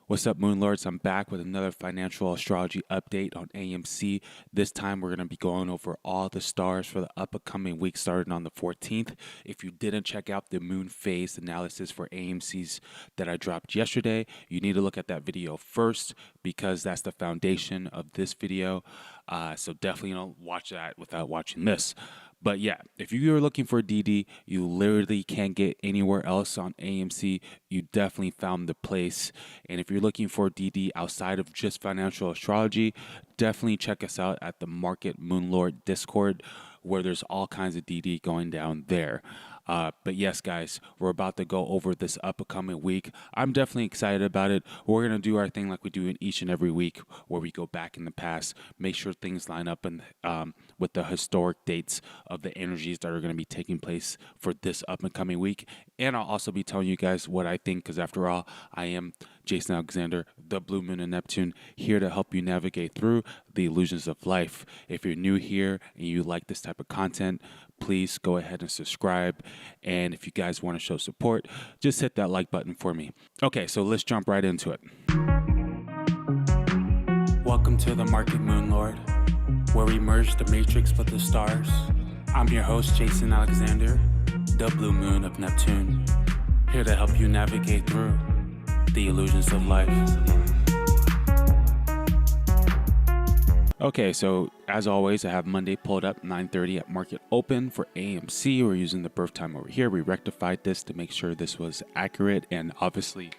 What's up, Moon Lords? I'm back with another financial astrology update on AMC. This time, we're going to be going over all the stars for the upcoming week starting on the 14th. If you didn't check out the moon phase analysis for AMC's that I dropped yesterday, you need to look at that video first because that's the foundation of this video. So definitely don't watch that without watching this. But yeah, if you're looking for DD, you literally can't get anywhere else on AMC. You definitely found the place. And if you're looking for DD outside of just financial astrology, definitely check us out at the Market Moonlord Discord, where there's all kinds of DD going down there. But yes, guys, we're about to go over this upcoming week. I'm definitely excited about it. We're going to do our thing like we do in each and every week, where we go back in the past, make sure things line up and with the historic dates of the energies that are going to be taking place for this upcoming week. And I'll also be telling you guys what I think, because after all, I am Jason Alexander, the Blue Moon in Neptune, here to help you navigate through the illusions of life. If you're new here and you like this type of content, please go ahead and subscribe. And if you guys want to show support, just hit that like button for me. Okay, so let's jump right into it. Welcome to the Market Moon Lord, where we merge the matrix with the stars. I'm your host, Jason Alexander, the Blue Moon of Neptune, here to help you navigate through the illusions of life. Okay, so as always, I have Monday pulled up 9:30 at market open for AMC. We're using the birth time over here. We rectified this to make sure this was accurate, and obviously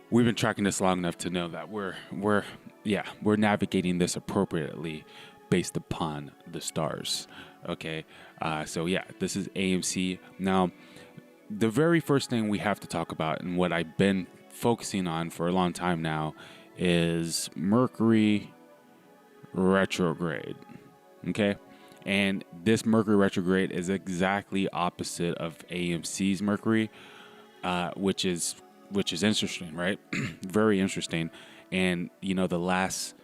we've been tracking this long enough to know that we're navigating this appropriately based upon the stars. Okay, so yeah, this is AMC. Now, the very first thing we have to talk about, and what I've been focusing on for a long time now, is Mercury retrograde. Okay, and this Mercury retrograde is exactly opposite of AMC's Mercury, which is interesting, right? Very interesting. And you know, the last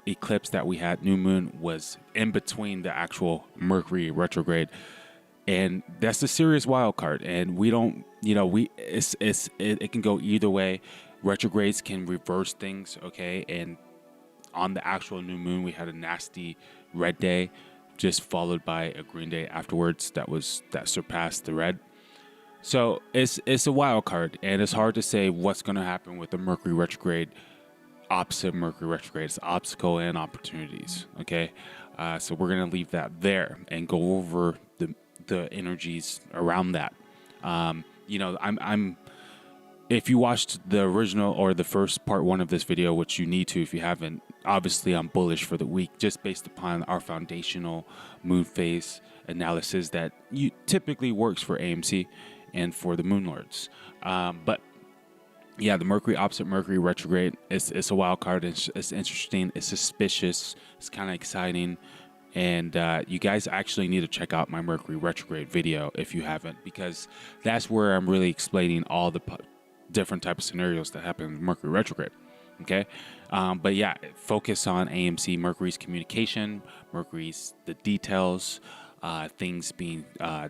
eclipse that we had, new moon, was in between the actual Mercury retrograde, and that's a serious wild card. And we don't, you know, it can go either way. Retrogrades can reverse things, okay? And on the actual new moon, we had a nasty red day, just followed by a green day afterwards that surpassed the red. So it's a wild card, and it's hard to say what's going to happen with the Mercury retrograde. Opposite Mercury retrograde, it's obstacle and opportunities. Okay, so we're going to leave that there and go over the energies around that. You know, I'm if you watched the original or the first part one of this video, which you need to if you haven't, obviously I'm bullish for the week just based upon our foundational moon phase analysis that typically works for AMC and for the Moon Lords. But yeah, the Mercury opposite Mercury retrograde, it's a wild card. It's interesting. It's suspicious. It's kind of exciting. And you guys actually need to check out my Mercury retrograde video if you haven't, because that's where I'm really explaining all the different type of scenarios that happen in Mercury retrograde. Okay, but yeah, focus on AMC, Mercury's communication, Mercury's the details, things being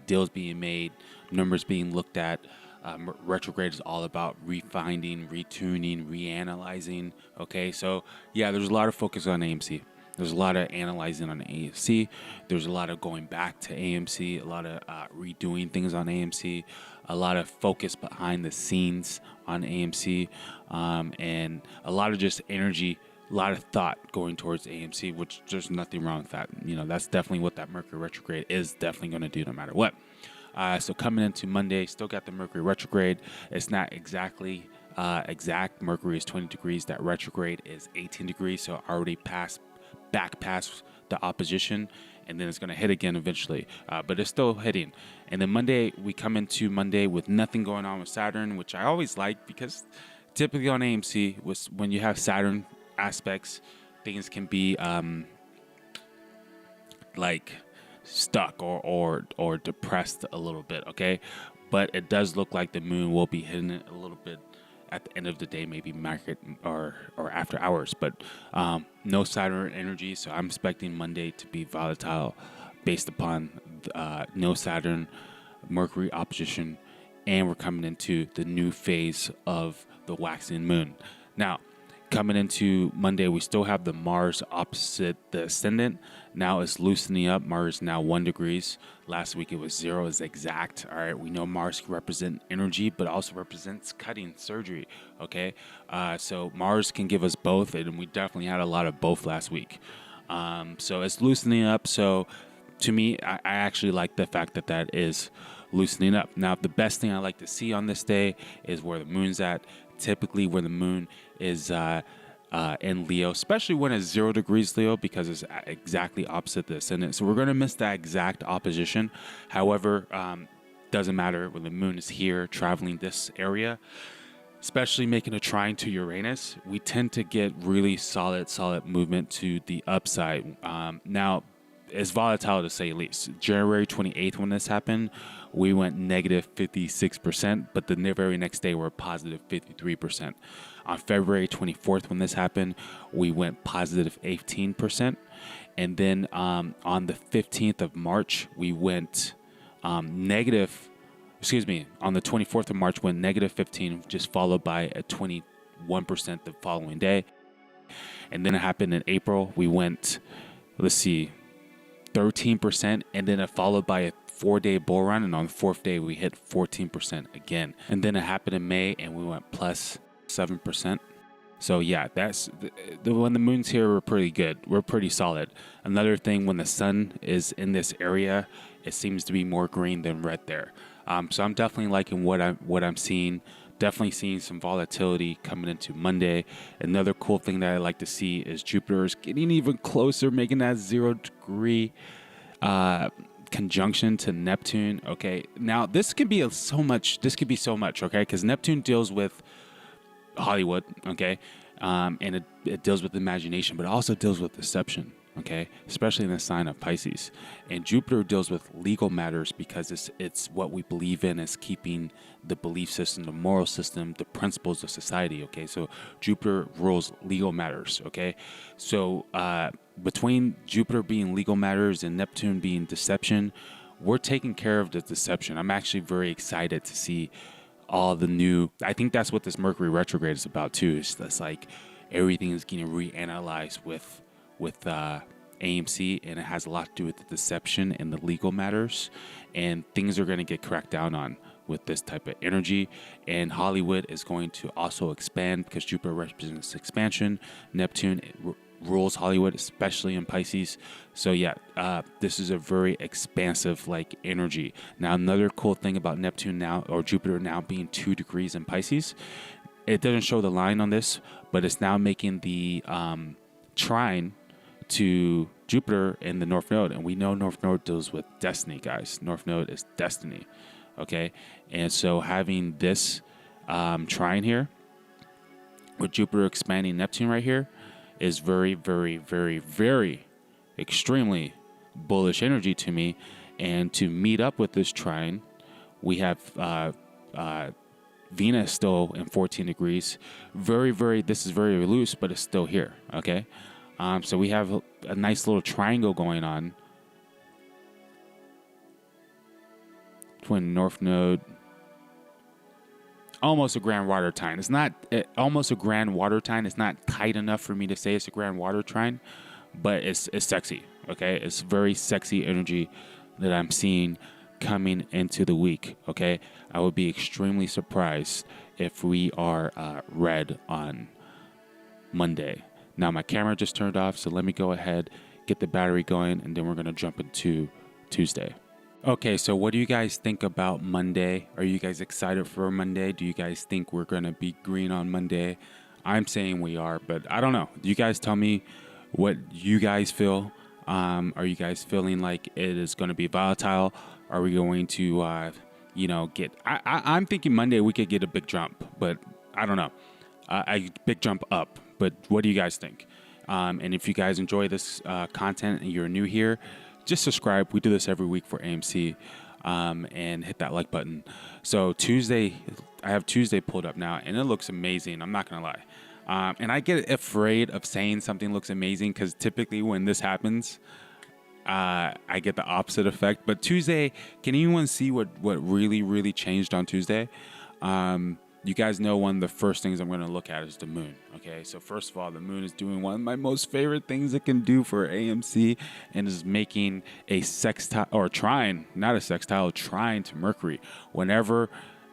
deals being made, numbers being looked at. Retrograde is all about refining, retuning, reanalyzing. Okay, so yeah, there's a lot of focus on AMC. There's a lot of analyzing on AMC. There's a lot of going back to AMC, a lot of redoing things on AMC, a lot of focus behind the scenes on AMC, and a lot of just energy, a lot of thought going towards AMC, which there's nothing wrong with that. You know, that's definitely what that Mercury retrograde is definitely going to do no matter what. So coming into Monday, still got the Mercury retrograde. It's not exactly exact. Mercury is 20 degrees. That retrograde is 18 degrees. So already past the opposition, and then it's going to hit again eventually, but it's still hitting. And then Monday, we come into Monday with nothing going on with Saturn, which I always like, because typically on AMC, when you have Saturn aspects, things can be like stuck or depressed a little bit. Okay, but it does look like the moon will be hitting it a little bit at the end of the day, maybe market or after hours, but no Saturn energy. So I'm expecting Monday to be volatile based upon no Saturn, Mercury opposition, and we're coming into the new phase of the waxing moon. Now, coming into Monday, we still have the Mars opposite the ascendant. Now it's loosening up. Mars is now 1 degrees. Last week it was 0, is exact. All right, we know Mars can represent energy, but also represents cutting, surgery. Okay, so Mars can give us both, and we definitely had a lot of both last week. So it's loosening up. So to me, I actually like the fact that that is loosening up. Now, the best thing I like to see on this day is where the moon's at. Typically, where the moon is in Leo, especially when it's 0 degrees Leo, because it's exactly opposite the ascendant. So we're going to miss that exact opposition. However, doesn't matter when the moon is here traveling this area, especially making a trine to Uranus. We tend to get really solid movement to the upside. Now, it's volatile to say the least. January 28th, when this happened, we went negative 56%, but the very next day we're positive 53%. On February 24th, when this happened, we went positive 18%. And then on the 15th of March, we went on the 24th of March, went negative 15, just followed by a 21% the following day. And then it happened in April. We went, 13%, and then it followed by a 4-day bull run, and on the 4th day we hit 14% again. And then it happened in May, and we went plus 7%. So yeah, that's when the moon's here, we're pretty good. We're pretty solid. Another thing, when the sun is in this area, it seems to be more green than red there. So I'm definitely liking what I'm seeing. Definitely seeing some volatility coming into Monday. Another cool thing that I like to see is Jupiter is getting even closer, making that 0 degree conjunction to Neptune. Okay, now this could be so much. Okay, because Neptune deals with Hollywood. Okay, and it deals with imagination, but it also deals with deception. Okay, especially in the sign of Pisces. And Jupiter deals with legal matters because it's what we believe in, is keeping the belief system, the moral system, the principles of society. Okay, so Jupiter rules legal matters. Okay, so between Jupiter being legal matters and Neptune being deception, we're taking care of the deception. I'm actually very excited to see all the new. I think that's what this Mercury retrograde is about too. It's that's like everything is getting reanalyzed with AMC, and it has a lot to do with the deception and the legal matters, and things are going to get cracked down on with this type of energy. And Hollywood is going to also expand because Jupiter represents expansion. Neptune rules Hollywood, especially in Pisces. So yeah, this is a very expansive like energy. Now, another cool thing about Neptune now, or Jupiter now being 2 degrees in Pisces, it doesn't show the line on this, but it's now making the trine to Jupiter in the North Node. And we know North Node deals with destiny, guys. North Node is destiny. Okay. And so having this trine here with Jupiter expanding Neptune right here is very, very, very, very extremely bullish energy to me. And to meet up with this trine, we have Venus still in 14 degrees. This is very loose, but it's still here. Okay. So we have a nice little triangle going on between North Node, almost a grand water trine. It's not almost a grand water trine. It's not tight enough for me to say it's a grand water trine, but it's sexy. Okay, it's very sexy energy that I'm seeing coming into the week. Okay, I would be extremely surprised if we are red on Monday. Now, my camera just turned off, so let me go ahead, get the battery going, and then we're going to jump into Tuesday. Okay, so what do you guys think about Monday? Are you guys excited for Monday? Do you guys think we're going to be green on Monday? I'm saying we are, but I don't know. You guys tell me what you guys feel. Are you guys feeling like it is going to be volatile? Are we going to, get... I'm thinking Monday we could get a big jump, but I don't know. A big jump up. But what do you guys think? And if you guys enjoy this content and you're new here, just subscribe. We do this every week for AMC, and hit that like button. So Tuesday, I have Tuesday pulled up now, and it looks amazing. I'm not going to lie. And I get afraid of saying something looks amazing because typically when this happens, I get the opposite effect. But Tuesday, can anyone see what really, really changed on Tuesday? you guys know one of the first things I'm going to look at is the moon. Okay, so first of all, the moon is doing one of my most favorite things it can do for AMC, and is making a sextile, or trine, not a sextile, trine to Mercury. Whenever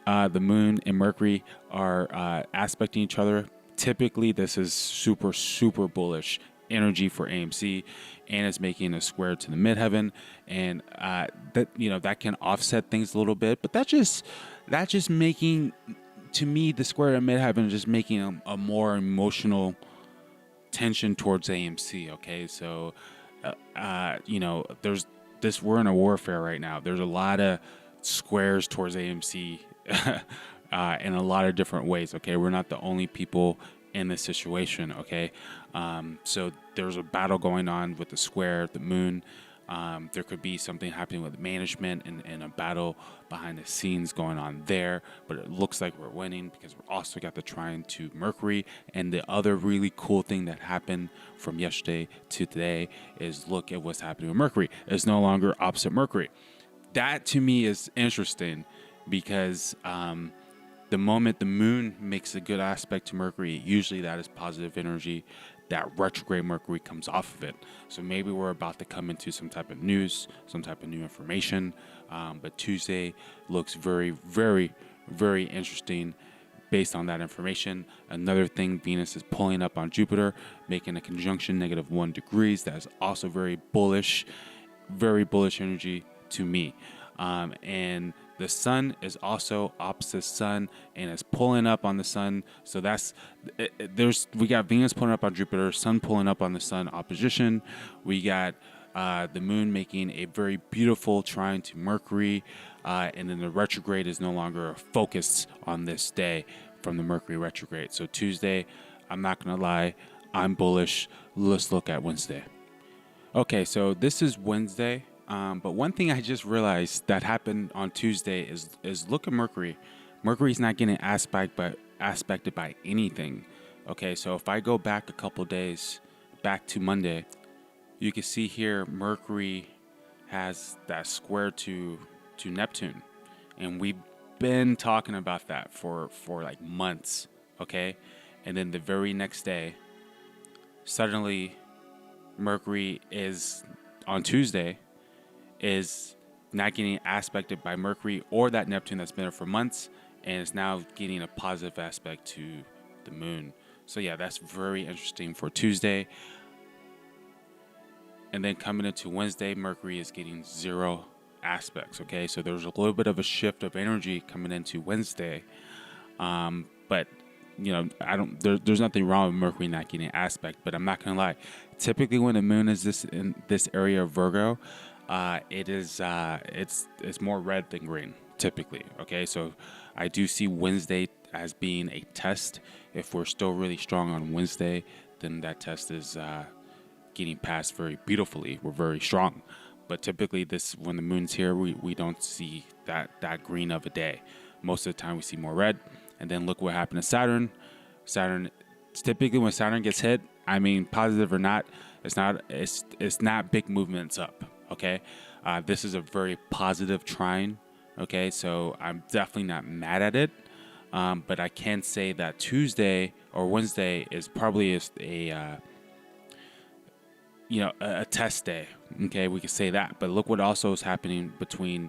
the moon and Mercury are aspecting each other, typically this is super, super bullish energy for AMC, and it's making a square to the midheaven, and that can offset things a little bit, but that's just making, to me, the square to midheaven is just making a more emotional tension towards AMC. Okay, so there's this, we're in a warfare right now. There's a lot of squares towards AMC in a lot of different ways. Okay, we're not the only people in this situation. Okay, so there's a battle going on with the square, the moon. There could be something happening with management and a battle behind the scenes going on there, but it looks like we're winning because we're also got the trine to Mercury. And the other really cool thing that happened from yesterday to today is, look at what's happening with Mercury. It's no longer opposite Mercury. That to me is interesting because the moment the moon makes a good aspect to Mercury, usually that is positive energy. That retrograde Mercury comes off of it. So maybe we're about to come into some type of news, some type of new information. But Tuesday looks very, very, very interesting based on that information. Another thing, Venus is pulling up on Jupiter, making a conjunction -1 degrees. That is also very bullish energy to me. And the sun is also opposite sun and is pulling up on the sun. So we got Venus pulling up on Jupiter, sun pulling up on the sun opposition. We got the moon making a very beautiful trine to Mercury. And then the retrograde is no longer a focus on this day from the Mercury retrograde. So Tuesday, I'm not going to lie, I'm bullish. Let's look at Wednesday. Okay, so this is Wednesday. But one thing I just realized that happened on Tuesday is look at Mercury. Mercury's not getting aspected by anything. Okay, so if I go back a couple days, back to Monday, you can see here Mercury has that square to Neptune, and we've been talking about that for like months. Okay, and then the very next day, suddenly Mercury is on Tuesday. Is not getting aspected by Mercury or that Neptune that's been there for months, and is now getting a positive aspect to the moon. So yeah, that's very interesting for Tuesday. And then coming into Wednesday, Mercury is getting 0 aspects. Okay, so there's a little bit of a shift of energy coming into Wednesday. But there's nothing wrong with Mercury not getting aspect. But I'm not gonna lie. Typically, when the moon is in this area of Virgo, it's more red than green typically. Okay, so I do see Wednesday as being a test. If we're still really strong on Wednesday, then that test is getting passed very beautifully. We're very strong. But typically when the moon's here, we don't see that green of a day. Most of the time we see more red. And then look what happened to Saturn. Typically when Saturn gets hit, I mean, positive or not, it's not big movements up. Okay, this is a very positive trine. Okay, so I'm definitely not mad at it. But I can say that Tuesday or Wednesday is probably a test day. Okay, we could say that. But look what also is happening between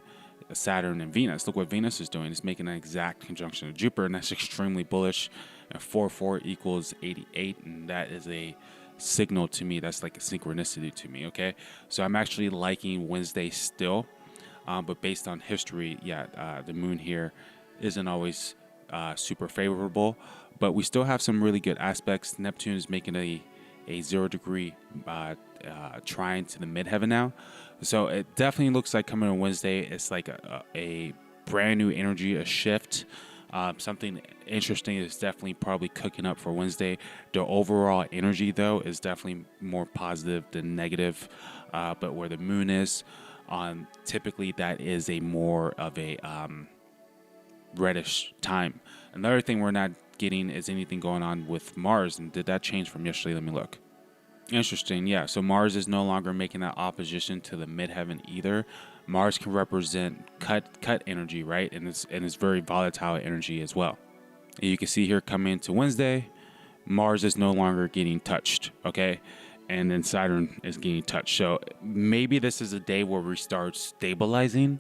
Saturn and Venus. Look what Venus is doing. It's making an exact conjunction to Jupiter, and that's extremely bullish. 4 equals 88, and that is a signal to me. That's like a synchronicity to me. Okay, so I'm actually liking Wednesday still, but based on history, the moon here isn't always super favorable, but we still have some really good aspects. Neptune is making a 0 degree trine to the midheaven now, so it definitely looks like coming on Wednesday it's like a brand new energy, a shift. Something interesting is definitely probably cooking up for Wednesday. The overall energy, though, is definitely more positive than negative. But where the moon is, typically that is a more of a reddish time. Another thing we're not getting is anything going on with Mars. And did that change from yesterday? Let me look. Interesting, yeah. So Mars is no longer making that opposition to the midheaven either. Mars can represent cut energy, right? And it's very volatile energy as well. And you can see here coming into Wednesday, Mars is no longer getting touched, okay? And then Saturn is getting touched. So maybe this is a day where we start stabilizing.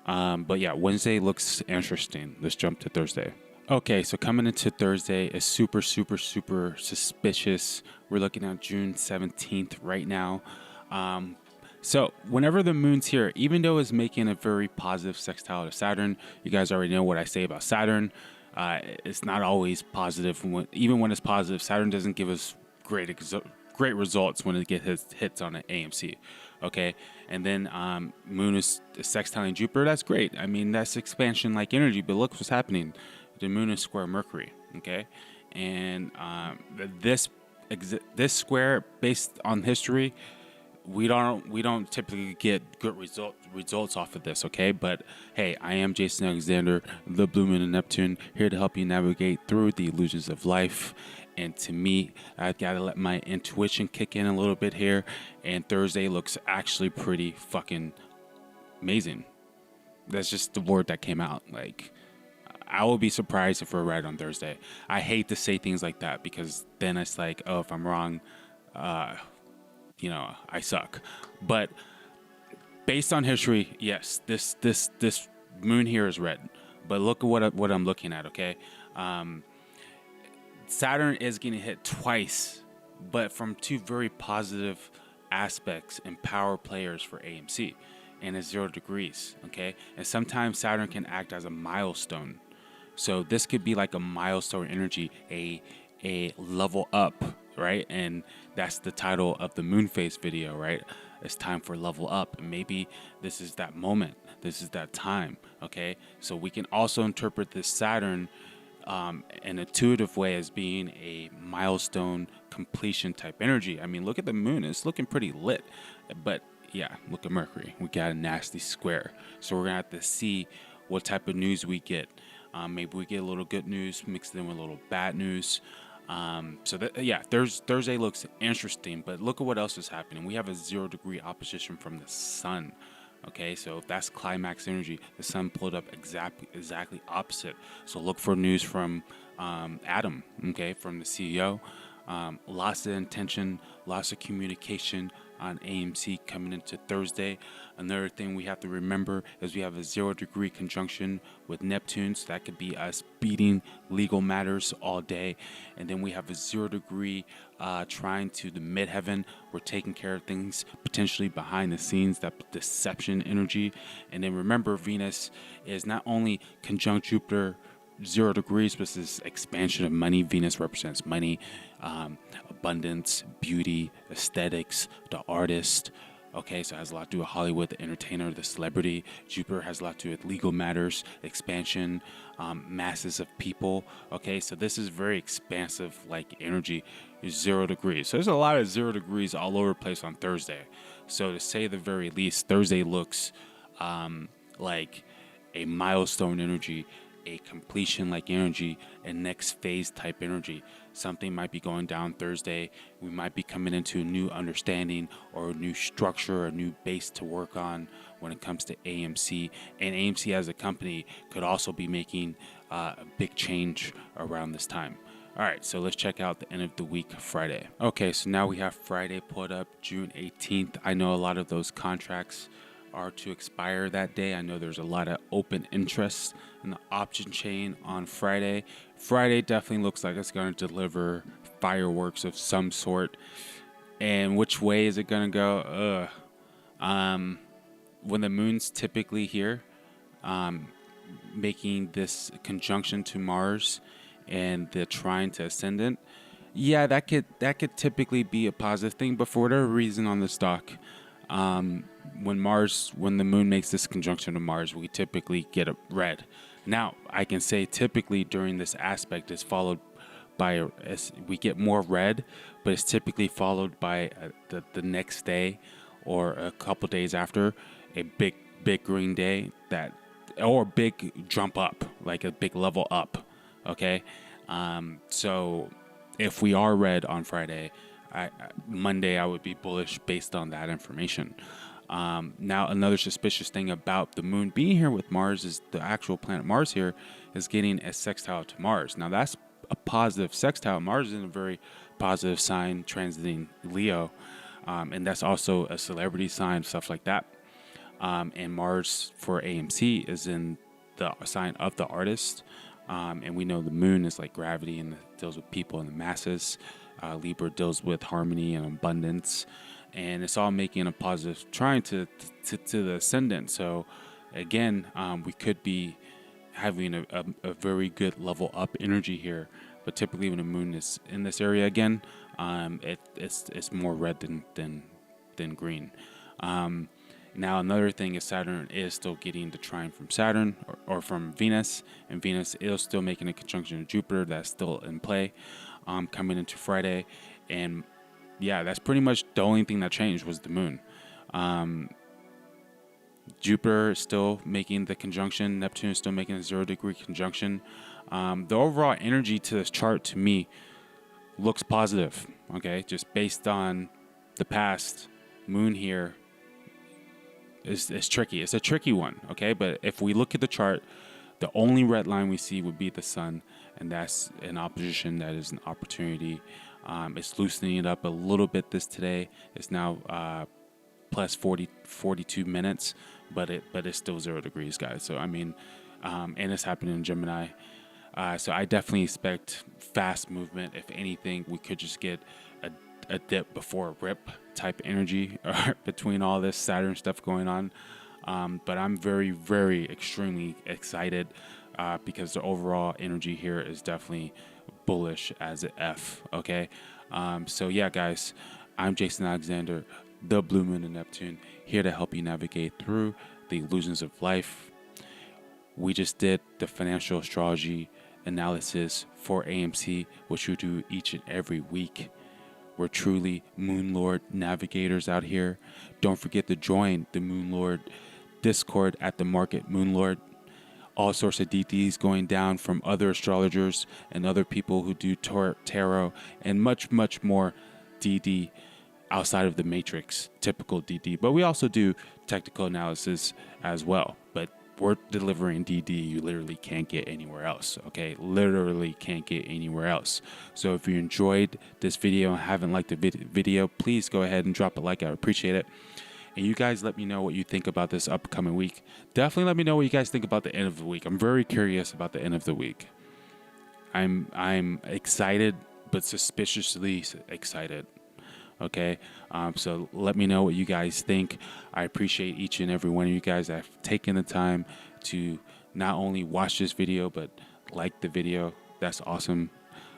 But yeah, Wednesday looks interesting. Let's jump to Thursday. Okay, so coming into Thursday is super, super, super suspicious. We're looking at June 17th right now. So whenever the moon's here, even though it's making a very positive sextile to Saturn, you guys already know what I say about Saturn. It's not always positive. Even when it's positive, Saturn doesn't give us great results when it hits on an AMC. Okay, and then moon is sextiling Jupiter. That's great. I mean, that's expansion like energy. But look what's happening. The moon is square Mercury. Okay, and this square, based on history, we don't typically get good results off of this. Okay, but hey, I am Jason Alexander, the Blue Moon and Neptune, here to help you navigate through the illusions of life. And to me, I've got to let my intuition kick in a little bit here. And Thursday looks actually pretty fucking amazing. That's just the word that came out. Like, I will be surprised if we're right on Thursday. I hate to say things like that because then it's like, oh, if I'm wrong, I suck. But based on history, yes, this moon here is red. But look at what I'm looking at. Okay. Saturn is getting hit twice, but from two very positive aspects and power players for AMC, and it's 0 degrees, okay? And sometimes Saturn can act as a milestone. So this could be like a milestone energy, a level up, right? And that's the title of the moon phase video, right? It's time for level up. And maybe this is that moment. This is that time, okay? So we can also interpret this Saturn an intuitive way as being a milestone completion type energy. I mean, look at the moon. It's looking pretty lit. But yeah, look at Mercury. We got a nasty square. So we're going to have to see what type of news we get. Maybe we get a little good news mixed in with a little bad news. Thursday looks interesting. But look at what else is happening. We have a 0 degree opposition from the sun. Okay, so that's climax energy. The sun pulled up exactly opposite. So look for news from Adam, okay, from the CEO. Lots of intention, lots of communication on AMC coming into Thursday. Another thing we have to remember is we have a 0 degree conjunction with Neptune, so that could be us beating legal matters all day. And then we have a 0 degree trine to the midheaven. We're taking care of things potentially behind the scenes, that deception energy. And then remember, Venus is not only conjunct Jupiter 0 degrees, but this expansion of money. Venus represents money, abundance, beauty, aesthetics, the artist. Okay, so it has a lot to do with Hollywood, the entertainer, the celebrity. Jupiter has a lot to do with legal matters, expansion, masses of people. Okay, so this is very expansive, like energy, 0 degrees. So there's a lot of 0 degrees all over the place on Thursday. So to say the very least, Thursday looks like a milestone energy, a completion like energy, a next phase type energy. Something might be going down Thursday. We might be coming into a new understanding or a new structure, a new base to work on when it comes to AMC. And AMC as a company could also be making a big change around this time. All right, so let's check out the end of the week, Friday. Okay, so now we have Friday pulled up, June 18th. I know a lot of those contracts are to expire that day. I know there's a lot of open interest in the option chain on Friday. Friday definitely looks like it's going to deliver fireworks of some sort. And which way is it going to go? When the moon's typically here, making this conjunction to Mars and the trine to ascendant, yeah, that could typically be a positive thing. But for whatever reason on the stock, when the moon makes this conjunction to Mars, we typically get a red. Now, I can say typically during this aspect is followed by, we get more red, but it's typically followed by the next day or a couple days after a big green day or a big jump up, like a big level up. Okay. So if we are red on Friday, Monday I would be bullish based on that information. Now, another suspicious thing about the moon being here with Mars is the actual planet Mars here is getting a sextile to Mars. Now that's a positive sextile. Mars is in a very positive sign, transiting Leo, and that's also a celebrity sign, stuff like that. And Mars for AMC is in the sign of the artist, and we know the moon is like gravity and deals with people and the masses. Libra deals with harmony and abundance, and it's all making a positive trine to the ascendant. So again, we could be having a very good level up energy here, but typically when the moon is in this area again, it's more red than green. Now another thing is Saturn is still getting the trine from Saturn or from Venus, and Venus is still making a conjunction to Jupiter. That's still in play, coming into Friday. And yeah, that's pretty much the only thing that changed was the moon. Jupiter is still making the conjunction. Neptune is still making a 0-degree conjunction. The overall energy to this chart, to me, looks positive. Okay, just based on the past, moon here is tricky. It's a tricky one. Okay, but if we look at the chart, the only red line we see would be the sun, and that's an opposition. That is an opportunity. It's loosening it up a little bit today. It's now plus 42 minutes, but it's still 0 degrees, guys. So I mean, and it's happening in Gemini. So I definitely expect fast movement. If anything, we could just get a dip before a rip type energy between all this Saturn stuff going on. But I'm very, very extremely excited because the overall energy here is definitely bullish as an F. Okay. So yeah, guys, I'm Jason Alexander, the Blue Moon of Neptune, here to help you navigate through the illusions of life. We just did the financial astrology analysis for AMC, which we do each and every week. We're truly Moon Lord navigators out here. Don't forget to join the Moon Lord Discord at the Market Moon Lord. All sorts of DDs going down from other astrologers and other people who do tarot and much, much more DD outside of the matrix, typical DD. But we also do technical analysis as well. But we're delivering DD you literally can't get anywhere else. Okay, literally can't get anywhere else. So if you enjoyed this video and haven't liked the video, please go ahead and drop a like. I would appreciate it. And you guys let me know what you think about this upcoming week. Definitely let me know what you guys think about the end of the week. I'm very curious about the end of the week. I'm excited, but suspiciously excited. Okay, so let me know what you guys think. I appreciate each and every one of you guys that have taken the time to not only watch this video, but like the video. That's awesome.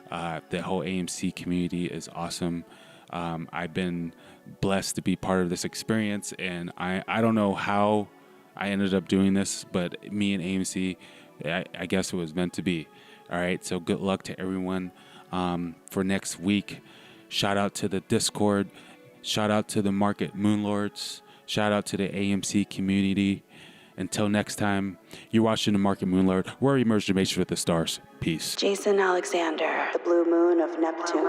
The whole AMC community is awesome. I've been blessed to be part of this experience, and I don't know how I ended up doing this, but me and AMC, I guess it was meant to be. All right, so good luck to everyone for next week. Shout out to the Discord. Shout out to the Market Moonlords. Shout out to the AMC community. Until next time, you're watching the Market Moonlord, where we merge the matrix with the stars. Peace. Jason Alexander, the Blue Moon of Neptune.